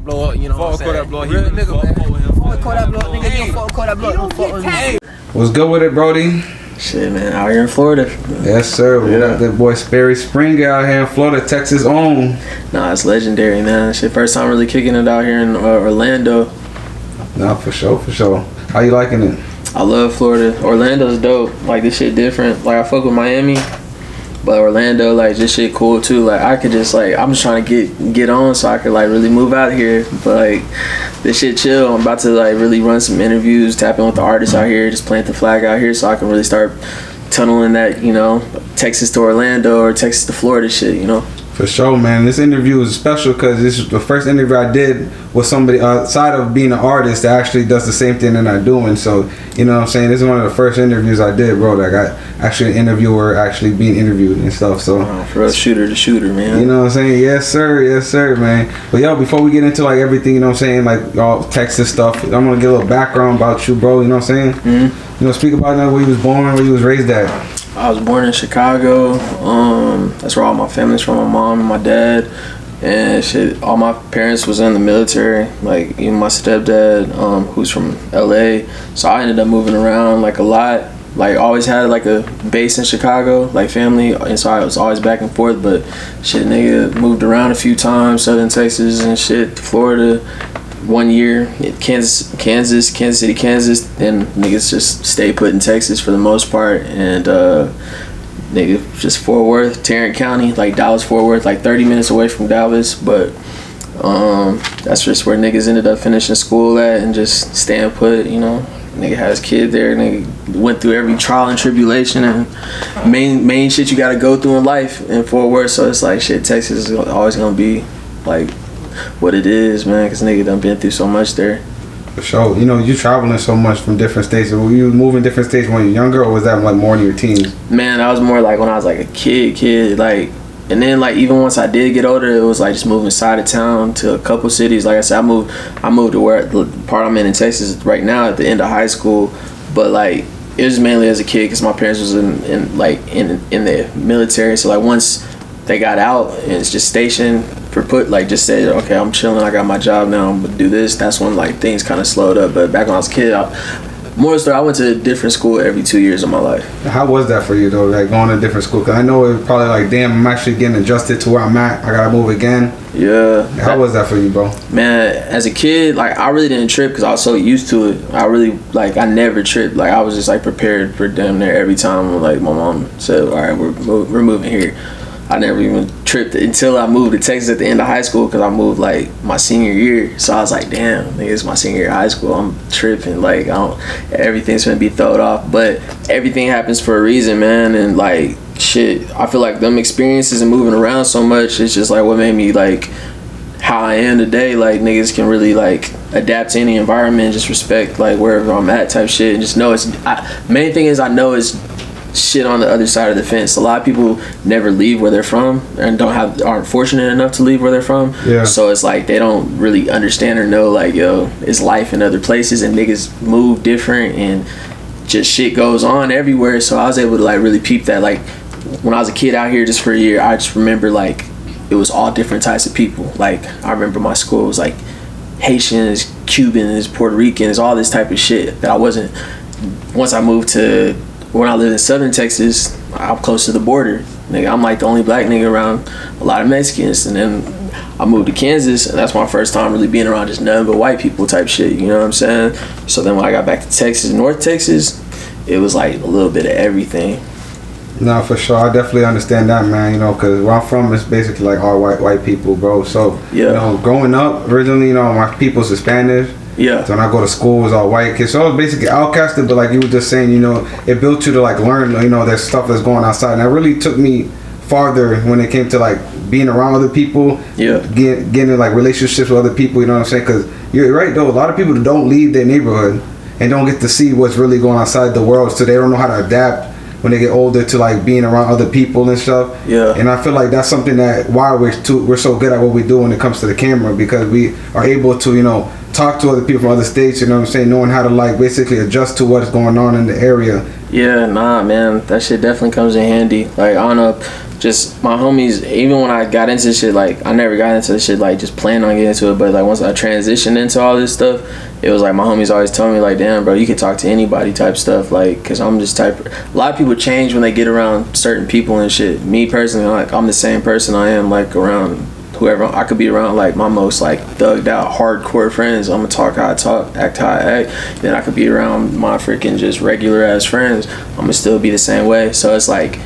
Blow up, you know what I'm saying? Blow up, Real nigga, man. Fuck Blow up, nigga. You don't fuck that blow up. Don't fuck with me. What's good with it, Brody? Shit, man, out here in Florida. Yes, sir. We got that boy Sperry Springer out here in Florida, Texas own. Nah, it's legendary, man. Shit, first time really kicking it out here in Orlando. Nah, for sure, for sure. How you liking it? I love Florida. Orlando's dope. Like, this shit different. Like, I fuck with Miami, but Orlando, like, this shit cool too. Like, I could just, like, I'm just trying to get on so I could, like, really move out here. But, like, this shit chill. I'm about to, like, really run some interviews, tap in with the artists out here, just plant the flag out here so I can really start tunneling that, you know, Texas to Orlando or Texas to Florida shit, you know? For sure, man. This interview is special because this is the first interview I did with somebody outside of being an artist that actually does the same thing that I'm doing. So, you know what I'm saying? This is one of the first interviews I did, bro. That got actually an interviewer actually being interviewed and stuff. So, for a shooter to shooter, man. You know what I'm saying? Yes, sir, man. But yo, before we get into like everything, you know what I'm saying, like all Texas stuff, I'm gonna get a little background about you, bro. You know what I'm saying? Mm-hmm. You know, speak about where you was born, where you was raised at. I was born in Chicago. That's where all my family's from, my mom and my dad. And shit, all my parents was in the military, like even my stepdad, who's from LA. So I ended up moving around like a lot. Like always had like a base in Chicago, like family, and so I was always back and forth. But shit, nigga, moved around a few times, Southern Texas and shit, Florida. 1 year, Kansas City, Kansas. Then niggas just stay put in Texas for the most part, and nigga just Fort Worth, Tarrant County, like Dallas, Fort Worth, like 30 minutes away from Dallas. But that's just where niggas ended up finishing school at and just staying put, you know. Nigga had his kid there, nigga went through every trial and tribulation and main shit you gotta go through in life in Fort Worth. So it's like shit, Texas is always gonna be like what it is, man, because nigga done been through so much there. For sure. You know, you traveling so much from different states. Were you moving different states when you were younger, or was that like more in your teens? Man, I was more like when I was like a kid, like, and then like even once I did get older, it was like just moving side of town to a couple cities. Like I said, I moved to where the part I'm in Texas right now at the end of high school, but like it was mainly as a kid because my parents was in the military. So like once they got out and it's just stationed for just said, okay, I'm chilling, I got my job now, I'm gonna do this. That's when like things kind of slowed up. But back when I was a kid, I went to a different school every 2 years of my life. How was that for you though, like going to a different school? Because I know it was probably like, damn, I'm actually getting adjusted to where I'm at, I gotta move again. Yeah. How was that for you, bro? Man, as a kid, like I really didn't trip because I was so used to it. I never tripped. Like I was just like prepared for damn near every time like my mom said, all right, we're moving here. I never even tripped until I moved to Texas at the end of high school because I moved like my senior year. So I was like, damn, nigga, it's my senior year of high school. I'm tripping. Like, everything's gonna be thrown off. But everything happens for a reason, man. And like, shit, I feel like them experiences and moving around so much, it's just like what made me like how I am today. Like, niggas can really like adapt to any environment, just respect like wherever I'm at type shit. And just know main thing is I know it's shit on the other side of the fence. A lot of people never leave where they're from and aren't fortunate enough to leave where they're from. Yeah. So it's like they don't really understand or know like, yo, it's life in other places and niggas move different and just shit goes on everywhere. So I was able to like really peep that. Like when I was a kid out here just for a year, I just remember like it was all different types of people. Like I remember my school was like Haitians, Cubans, Puerto Ricans, all this type of shit that I wasn't. Once I moved to when I lived in Southern Texas, I'm close to the border. Nigga, I'm like the only black nigga around a lot of Mexicans. And then I moved to Kansas, and that's my first time really being around just nothing but white people type shit, you know what I'm saying? So then when I got back to Texas, North Texas, it was like a little bit of everything. No, for sure. I definitely understand that, man, you know, because where I'm from is basically like all white people, bro. So, yeah. You know, growing up, originally, you know, my people's Hispanic. Yeah. So when I go to school, it was all white kids. So I was basically outcasted, but like you were just saying, you know, it built you to like learn, you know, there's stuff that's going outside. And that really took me farther when it came to like being around other people. Yeah. Getting in like relationships with other people, you know what I'm saying? Because you're right, though. A lot of people don't leave their neighborhood and don't get to see what's really going outside the world. So they don't know how to adapt when they get older to like being around other people and stuff. Yeah. And I feel like that's something that why we're so good at what we do when it comes to the camera, because we are able to, you know, talk to other people from other states, you know what I'm saying, knowing how to like basically adjust to what's going on in the area. Yeah, nah, man, that shit definitely comes in handy. Like, I don't know, just my homies, even when I got into shit, like, I never got into this shit, like, just planning on getting into it, but, like, once I transitioned into all this stuff, it was like my homies always telling me, like, damn, bro, you can talk to anybody type stuff, like, because I'm just a lot of people change when they get around certain people and shit. Me, personally, like, I'm the same person I am, like, around whoever. I could be around like my most like thugged out hardcore friends, I'm gonna talk how I talk, act how I act. Then I could be around my freaking just regular ass friends, I'm gonna still be the same way. So it's like,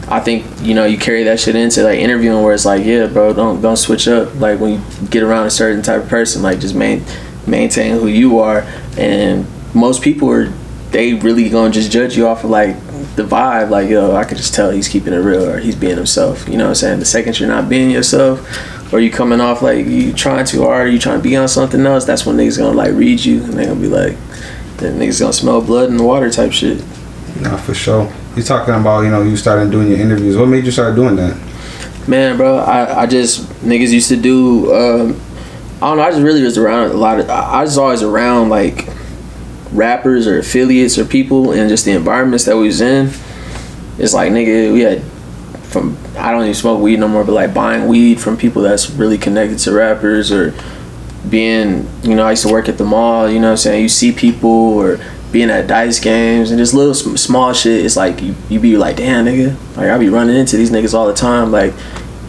I think, you know, you carry that shit into like interviewing, where it's like, yeah, bro, don't switch up. Like, when you get around a certain type of person, like, just maintain who you are. And most people they really gonna just judge you off of like the vibe, like, yo, I could just tell he's keeping it real, or he's being himself. You know what I'm saying? The second you're not being yourself, or you coming off like you trying too hard, or you trying to be on something else, that's when niggas gonna like read you, and they gonna be like, then niggas gonna smell blood in the water type shit. Nah, for sure. You talking about, you know, you started doing your interviews. What made you start doing that? Man, bro, I just, niggas used to do, I don't know, I just really was around a lot of, I was always around like rappers or affiliates or people, and just the environments that we was in. It's like, nigga, we had from, I don't even smoke weed no more, but like buying weed from people that's really connected to rappers, or being, you know, I used to work at the mall, you know what I'm saying, you see people, or being at dice games, and just little small shit. It's like you be like, damn, nigga, like I be running into these niggas all the time, like,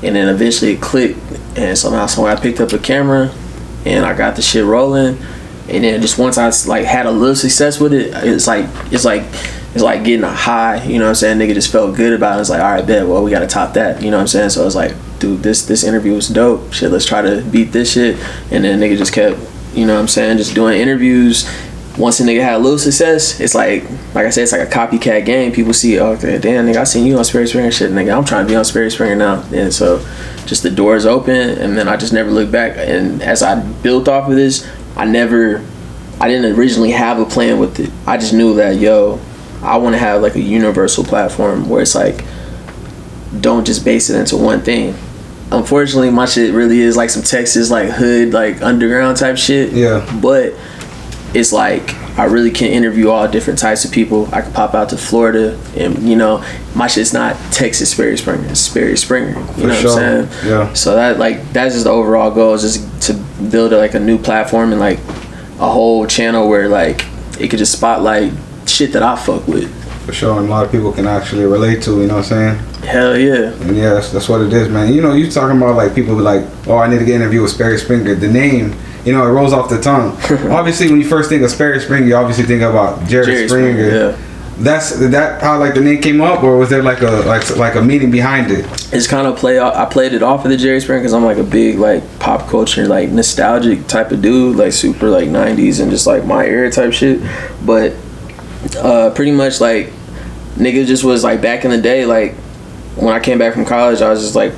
and then eventually it clicked, and somehow I picked up a camera and I got the shit rolling. And then just once I like had a little success with it, it's like getting a high, you know what I'm saying? Nigga just felt good about it. It's like, all right, bet, well, we gotta top that, you know what I'm saying? So it's like, dude, this interview was dope. Shit, let's try to beat this shit. And then nigga just kept, you know what I'm saying, just doing interviews. Once a nigga had a little success, it's like I said, it's like a copycat game. People see, oh, okay, damn, nigga, I seen you on Sperry Springer shit, nigga, I'm trying to be on Sperry Springer now. And so just the doors open, and then I just never looked back. And as I built off of this, I didn't originally have a plan with it. I just knew that, yo, I want to have like a universal platform where it's like, don't just base it into one thing. Unfortunately, my shit really is like some Texas, like hood, like underground type shit. Yeah. But it's like, I really can interview all different types of people. I could pop out to Florida, and, you know, my shit's not Texas Sperry Springer, it's Sperry Springer. You know what I'm saying? Yeah. So that's just the overall goal, is just to build like a new platform, and like a whole channel where like it could just spotlight shit that I fuck with. For sure, and a lot of people can actually relate to, you know what I'm saying? Hell yeah. And yeah, that's what it is, man. You know, you talking about like people be like, oh, I need to get an interview with Sperry Springer. The name, you know, it rolls off the tongue. Obviously, when you first think of Sperry Springer, you obviously think about Jerry Springer. Yeah. That how like the name came up, or was there like a meaning behind it? It's kind of I played it off of the Jerry Springer because I'm like a big like pop culture, like nostalgic type of dude, like super like 90s and just like my era type shit. But pretty much like nigga just was like, back in the day, like when I came back from college, I was just like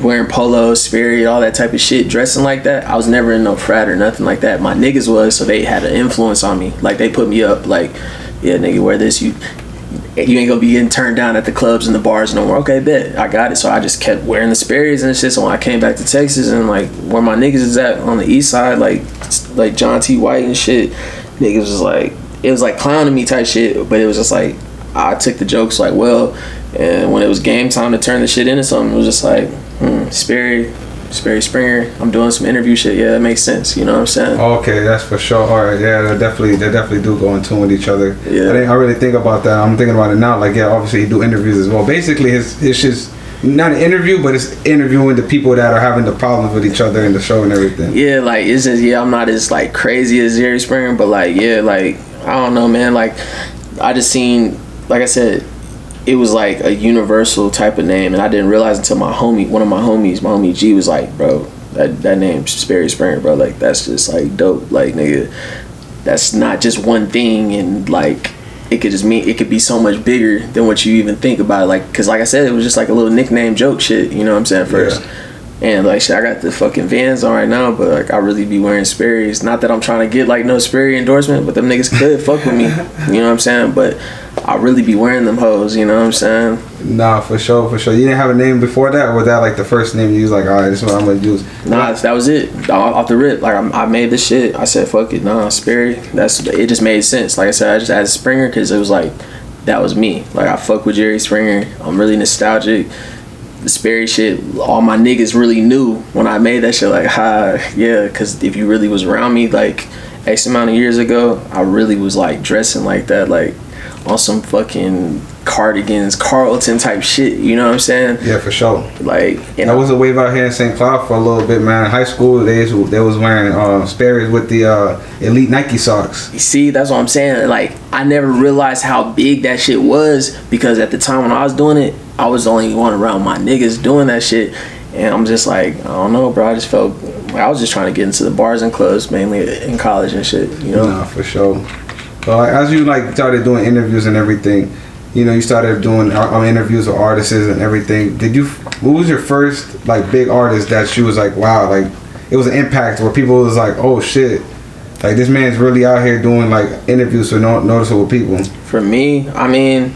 wearing polos, Sperry, all that type of shit, dressing like that. I was never in no frat or nothing like that. My niggas was, so they had an influence on me. Like they put me up, like, yeah, nigga, wear this, you ain't gonna be getting turned down at the clubs and the bars no more. Okay, bet, I got it. So I just kept wearing the Sperrys and shit. So when I came back to Texas, and like where my niggas is at on the east side, like John T. White and shit, niggas was like, it was like clowning me type shit, but it was just like, I took the jokes like well, and when it was game time to turn the shit into something, it was just like, Sperry Springer, I'm doing some interview shit. Yeah, that makes sense. You know what I'm saying? Okay, that's for sure. All right, yeah, they definitely do go in tune with each other. Yeah. I really think about that. I'm thinking about it now. Like, yeah, obviously he do interviews as well. Basically, his just not an interview, but it's interviewing the people that are having the problems with each other in the show and everything. Yeah, like it's just, yeah, I'm not as like crazy as Jerry Springer, but like, yeah, like I don't know, man. Like I just seen, like I said, it was like a universal type of name, and I didn't realize until one of my homie G was like, bro, that name's Sperry Springer, bro, like that's just like dope, like nigga, that's not just one thing, and like it could just mean, it could be so much bigger than what you even think about it, like, cause like I said, it was just like a little nickname joke shit, you know what I'm saying, first. Yeah. And like shit, I got the fucking Vans on right now, but like I really be wearing Sperry's. Not that I'm trying to get like no Sperry endorsement, but them niggas could fuck with me. You know what I'm saying? But I really be wearing them hoes. You know what I'm saying? Nah, for sure, for sure. You didn't have a name before that, or was that like the first name you was like, all right, this is what I'm gonna use? Nah, that was it. Off the rip, like I made this shit. I said, fuck it, nah, Sperry. It just made sense. Like I said, I just added Springer because it was like that was me. Like I fuck with Jerry Springer. I'm really nostalgic. The Sperry shit, all my niggas really knew when I made that shit. Like, yeah, because if you really was around me like X amount of years ago, I really was like dressing like that, like on some fucking cardigans, Carlton type shit. You know what I'm saying? Yeah, for sure. Like, I was a wave out here in St. Cloud for a little bit, man. In high school, they was wearing Sperry's with the elite Nike socks. You see, that's what I'm saying. Like, I never realized how big that shit was because at the time when I was doing it, I was the only one around my niggas doing that shit. And I'm just like, I don't know, bro. I just felt like I was just trying to get into the bars and clubs, mainly in college and shit, you know? Nah, for sure. So like, as you like started doing interviews and everything, you know, you started doing interviews with artists and everything. What was your first like big artist that you was like, wow, like it was an impact where people was like, oh shit, like this man's really out here doing like interviews with noticeable people? For me, I mean,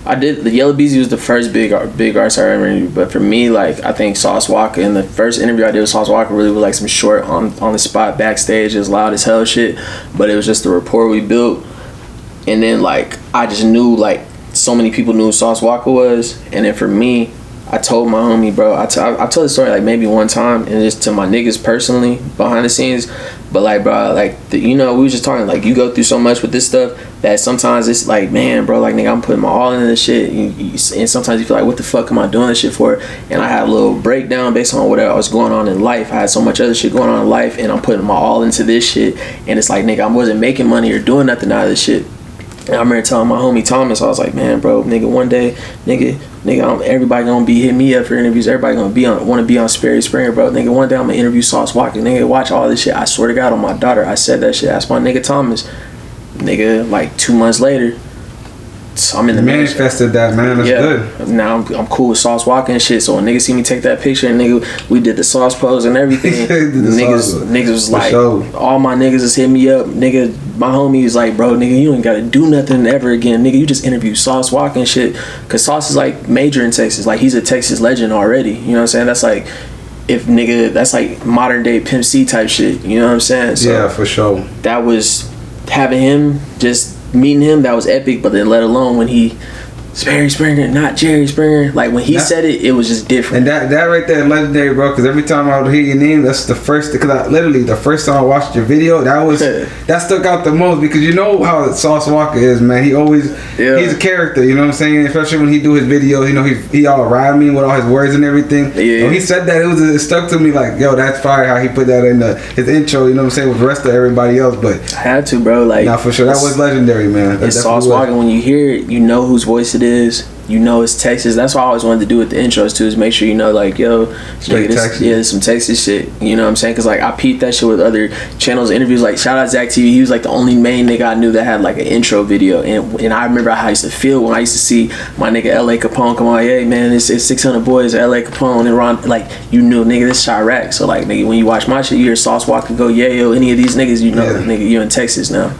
I did the Yella Beezy was the first big artist I ever interviewed, but for me, like I think Sauce Walka, and the first interview I did with Sauce Walka really was like some short on the spot backstage, as loud as hell shit, but it was just the rapport we built, and then like I just knew like so many people knew who Sauce Walka was, and then for me, I told my homie, bro, I told the story like maybe one time, and just to my niggas personally behind the scenes, but like bro, like you know, we was just talking like you go through so much with this stuff that sometimes it's like, man, bro, like nigga, I'm putting my all into this shit, and sometimes you feel like, what the fuck am I doing this shit for? And I had a little breakdown based on whatever was going on in life. I had so much other shit going on in life, and I'm putting my all into this shit, and it's like, nigga, I wasn't making money or doing nothing out of this shit. And I remember telling my homie Thomas, I was like, man, bro, nigga, one day, nigga, everybody gonna be hitting me up for interviews. Everybody gonna want to be on Sperry Springer, bro. Nigga, one day I'm gonna interview Sauce Walka. Nigga, watch all this shit. I swear to God on my daughter, I said that shit. Ask my nigga Thomas. Nigga, like 2 months later, so I'm in the manifested that, man. That's good. Now I'm cool with Sauce Walka and shit. So when niggas see me take that picture and nigga, we did the sauce pose and everything. niggas was like, all my niggas is hitting me up. Nigga, my homie was like, bro, nigga, you ain't gotta do nothing ever again. Nigga, you just interview Sauce Walka and shit. Cause Sauce is like major in Texas. Like he's a Texas legend already. You know what I'm saying? That's like, that's like modern day Pimp C type shit. You know what I'm saying? So yeah, for sure. That was having him, just meeting him, that was epic. But then let alone when he Sperry Springer, not Jerry Springer. Like when he said it, it was just different. And that right there, legendary, bro. Because every time I would hear your name, that's the first. Because literally the first time I watched your video, that stuck out the most. Because you know how Sauce Walka is, man. He always he's a character. You know what I'm saying? Especially when he do his videos, you know he all ride me with all his words and everything. Yeah. When he said that, it stuck to me like, yo, that's fire. How he put that in his intro. You know what I'm saying, with the rest of everybody else. But I had to, bro. Like, nah, for sure, that was legendary, man. It's Sauce Walka. When you hear it, you know whose voice it is. You know it's Texas. That's what I always wanted to do with the intros too, is make sure you know, like, yo, this some Texas shit. You know what I'm saying? Because like I peeped that shit with other channels, interviews. Like shout out Zach TV. He was like the only main nigga I knew that had like an intro video. And I remember how I used to feel when I used to see my nigga LA Capone come on. Hey man, it's 600 boys, LA Capone and Ron. Like you knew, nigga, this Chirac. So like nigga, when you watch my shit, you hear Sauce Walka go, yeah, yo, any of these niggas, you know, nigga, you in Texas now.